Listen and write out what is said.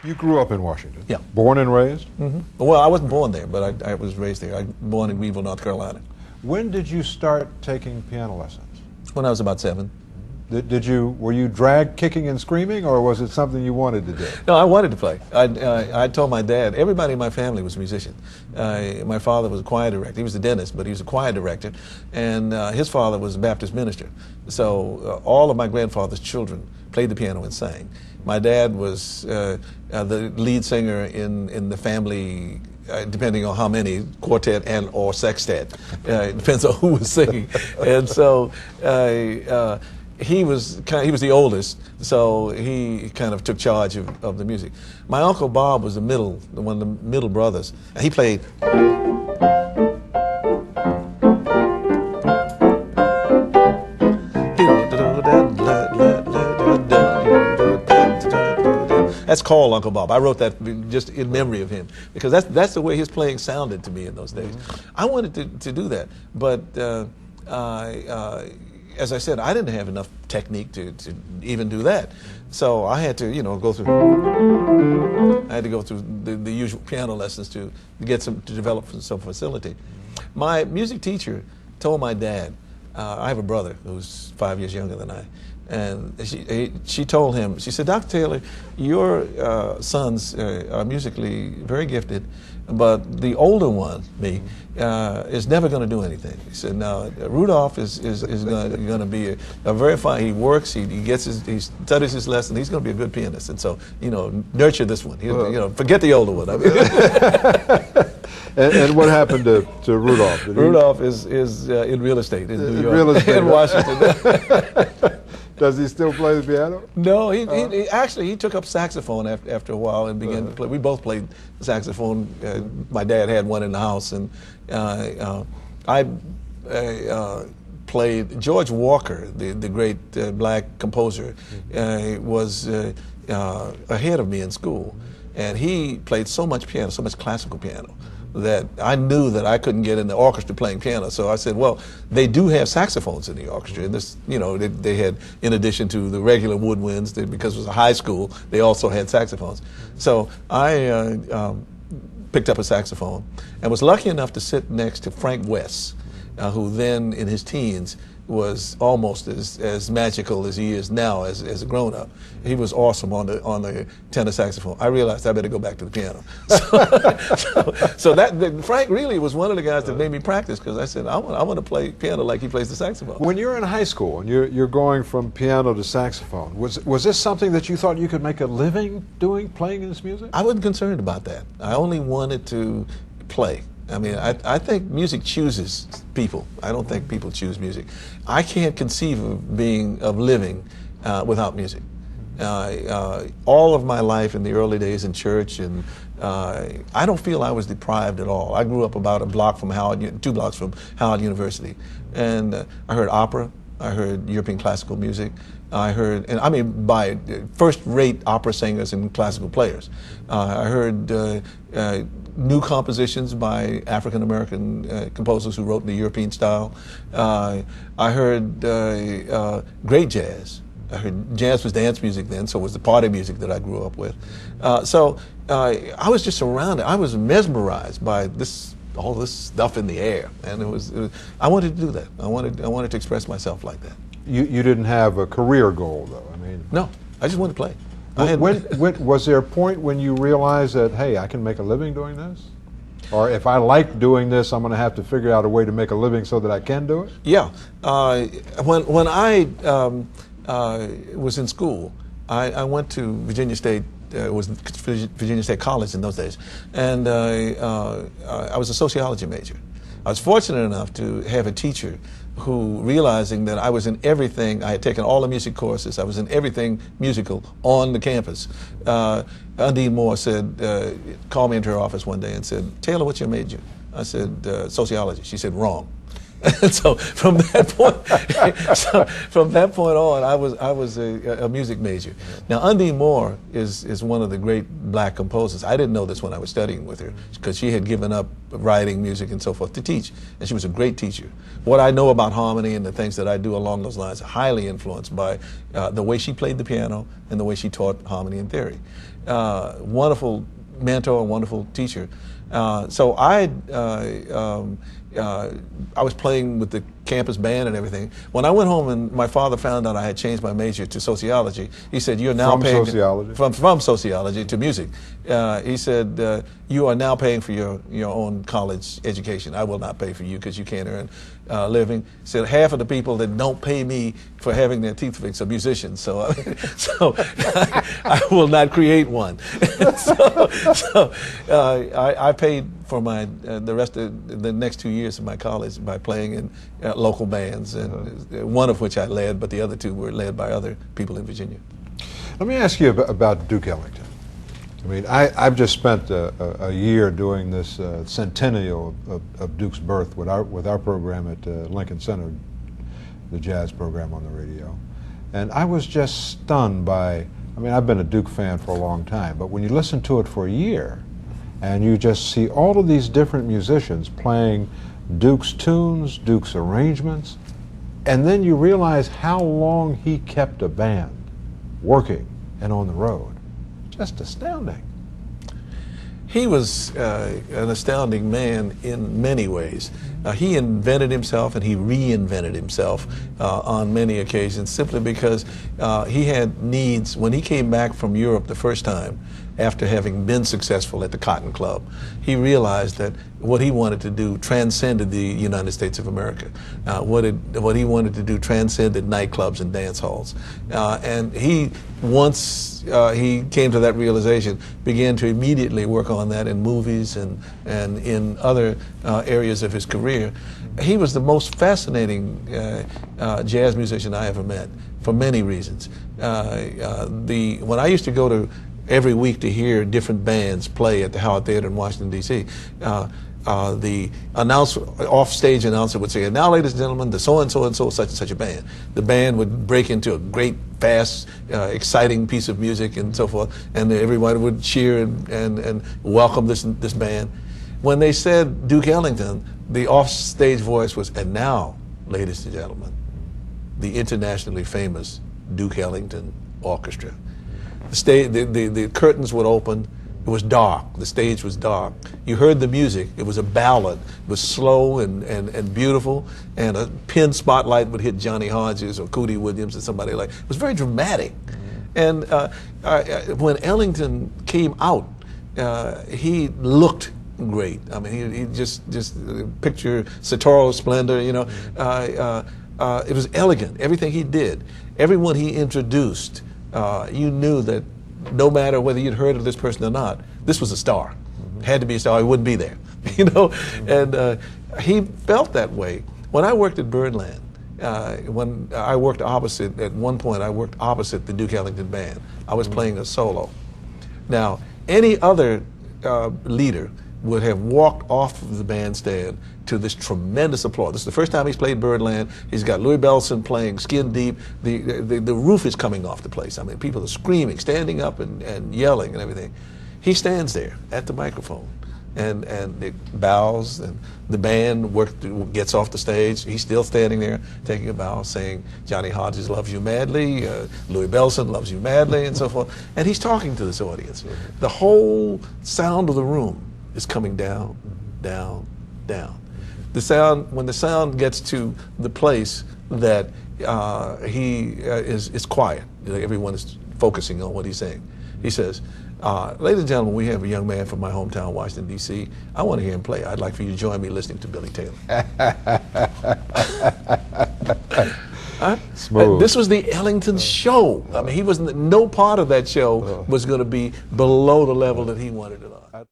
You grew up in Washington? Yeah. Born and raised? Well, I wasn't born there, but I was raised there. I was born in Greenville, North Carolina. When did you start taking piano lessons? When I was about 7. Were you dragged kicking and screaming, or was it something you wanted to do? No, I wanted to play. I told my dad, everybody in my family was a musician. My father was a choir director. He was a dentist, but he was a choir director. And his father was a Baptist minister. So all of my grandfather's children played the piano and sang. My dad was the lead singer in the family, depending on how many, quartet and or sextet. It depends on who was singing. And so he was the oldest, so he kind of took charge of the music. My Uncle Bob was one of the middle brothers. And he played. That's called Uncle Bob. I wrote that just in memory of him because that's the way his playing sounded to me in those days. I wanted to do that, but as I said, I didn't have enough technique to even do that. So I had to, go through. I had to go through the usual piano lessons to develop some facility. My music teacher told my dad. I have a brother who's 5 years younger than I. And she told him, she said, Dr. Taylor, your sons are musically very gifted, but the older one, me, is never going to do anything. He said, now, Rudolph is going to be a very fine, he works, he studies his lesson, he's going to be a good pianist. And so, nurture this one. Forget the older one. I mean, and what happened to Rudolph? Rudolph is in real estate in New York, real estate, in Washington. Does he still play the piano? No, he actually took up saxophone after a while and began to play. We both played saxophone. My dad had one in the house, and I played. George Walker, the great black composer, was ahead of me in school, and he played so much piano, so much classical piano, that I knew that I couldn't get in the orchestra playing piano. So I said, well, they do have saxophones in the orchestra. And this, they had, in addition to the regular woodwinds, because it was a high school, they also had saxophones. So I picked up a saxophone and was lucky enough to sit next to Frank West, who then in his teens was almost as magical as he is now as a grown-up. He was awesome on the tenor saxophone. I realized I better go back to the piano. So Frank really was one of the guys that made me practice, because I said, I want to play piano like he plays the saxophone. When you're in high school and you're going from piano to saxophone, was this something that you thought you could make a living doing, playing this music? I wasn't concerned about that. I only wanted to play. I mean, I think music chooses people. I don't think people choose music. I can't conceive of living without music. All of my life in the early days in church, and I don't feel I was deprived at all. I grew up about 2 blocks from Howard University, and I heard opera. I heard European classical music. I heard, and I mean by first-rate opera singers and classical players. I heard new compositions by African-American composers who wrote in the European style. I heard great jazz. I heard jazz was dance music then, so it was the party music that I grew up with. So I was just surrounded. I was mesmerized by all this stuff in the air, and I wanted to do that. I wanted to express myself like that. You didn't have a career goal, though. I mean, no, I just wanted to play. Was there a point when you realized that, hey, I can make a living doing this? Or if I like doing this, I'm going to have to figure out a way to make a living so that I can do it? Yeah. When I was in school, I went to Virginia State. It was Virginia State College in those days, and I was a sociology major. I was fortunate enough to have a teacher who, realizing that I was in everything, I had taken all the music courses, I was in everything musical on the campus. Undine Moore called me into her office one day and said, Taylor, what's your major? I said, sociology. She said, wrong. So from that point on, I was a music major. Now Undine Moore is one of the great black composers. I didn't know this when I was studying with her, because she had given up writing music and so forth to teach, and she was a great teacher. What I know about harmony and the things that I do along those lines are highly influenced by the way she played the piano and the way she taught harmony and theory. Wonderful mentor, wonderful teacher. So I was playing with the campus band and everything. When I went home and my father found out I had changed my major to sociology, he said, "You're now paying sociology? From sociology to music." He said, "You are now paying for your own college education. I will not pay for you because you can't earn a living." He said, "Half of the people that don't pay me for having their teeth fixed are musicians, so I will not create one." I paid for my the rest of the next 2 years of my college by playing in local bands, and one of which I led, but the other two were led by other people in Virginia. Let me ask you about Duke Ellington. I mean, I've just spent a year doing this centennial of Duke's birth with our program at Lincoln Center, the jazz program on the radio, and I was just stunned by. I mean, I've been a Duke fan for a long time, but when you listen to it for a year, and you just see all of these different musicians playing Duke's tunes, Duke's arrangements, and then you realize how long he kept a band working and on the road. Just astounding. He was an astounding man in many ways. He invented himself and he reinvented himself on many occasions, simply because he had needs. When he came back from Europe the first time, after having been successful at the Cotton Club, he realized that what he wanted to do transcended the United States of America. What he wanted to do transcended nightclubs and dance halls. And once he came to that realization, began to immediately work on that in movies and in other areas of his career. He was the most fascinating jazz musician I ever met, for many reasons. When I used to go to every week to hear different bands play at the Howard Theater in Washington, D.C., the off-stage announcer would say, "And now, ladies and gentlemen, the so-and-so and so such and such a band." The band would break into a great, fast, exciting piece of music and so forth, and everybody would cheer and welcome this band. When they said Duke Ellington, the off-stage voice was, "And now, ladies and gentlemen, the internationally famous Duke Ellington Orchestra." The curtains would open. It was dark. The stage was dark. You heard the music. It was a ballad. It was slow and beautiful, and a pin spotlight would hit Johnny Hodges or Cootie Williams or somebody like. It was very dramatic. And when Ellington came out, he looked great. I mean, he just picture sartorial splendor. You know, it was elegant. Everything he did, everyone he introduced. You knew that no matter whether you'd heard of this person or not, this was a star. Had to be a star, he wouldn't be there, you know? And he felt that way. When I worked at Birdland, when I worked opposite, at one point I worked opposite the Duke Ellington Band. I was playing a solo. Now, any other leader would have walked off of the bandstand to this tremendous applause. This is the first time he's played Birdland. He's got Louis Bellson playing Skin Deep. The roof is coming off the place. I mean, people are screaming, standing up and yelling and everything. He stands there at the microphone and it bows, and the band gets off the stage. He's still standing there taking a bow, saying, "Johnny Hodges loves you madly, Louis Bellson loves you madly," and so forth. And he's talking to this audience. The whole sound of the room is coming down, down, down. The sound, when the sound gets to the place that is quiet, everyone is focusing on what he's saying. He says, "Ladies and gentlemen, we have a young man from my hometown, Washington, D.C. I want to hear him play. I'd like for you to join me listening to Billy Taylor." Smooth. This was the Ellington show. I mean, no part of that show was going to be below the level that he wanted it on.